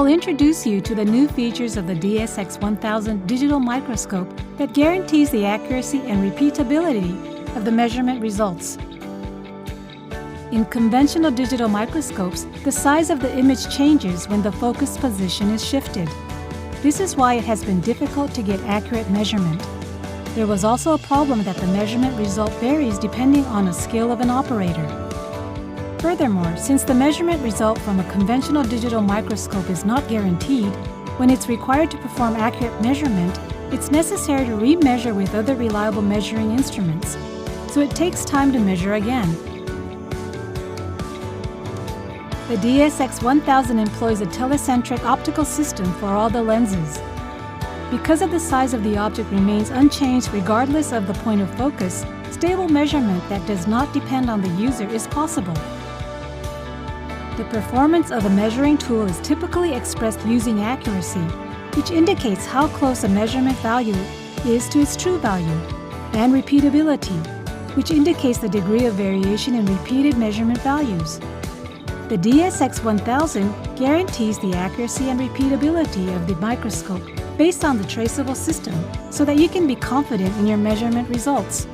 I'll introduce you to the new features of the DSX1000 digital microscope that guarantees the accuracy and repeatability of the measurement results. In conventional digital microscopes, the size of the image changes when the focus position is shifted. This is why it has been difficult to get accurate measurement. There was also a problem that the measurement result varies depending on the skill of an operator. Furthermore, since the measurement result from a conventional digital microscope is not guaranteed, when it's required to perform accurate measurement, it's necessary to re-measure with other reliable measuring instruments, so it takes time to measure again. The DSX1000 employs a telecentric optical system for all the lenses. Because of the size of the object remains unchanged regardless of the point of focus, stable measurement that does not depend on the user is possible. The performance of a measuring tool is typically expressed using accuracy, which indicates how close a measurement value is to its true value, and repeatability, which indicates the degree of variation in repeated measurement values. The DSX1000 guarantees the accuracy and repeatability of the microscope based on the traceable system so that you can be confident in your measurement results.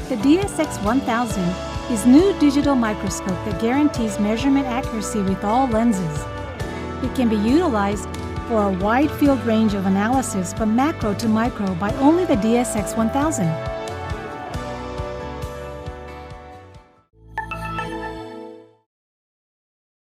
The DSX1000 is new digital microscope that guarantees measurement accuracy with all lenses. It can be utilized for a wide field range of analysis from macro to micro by only the DSX1000.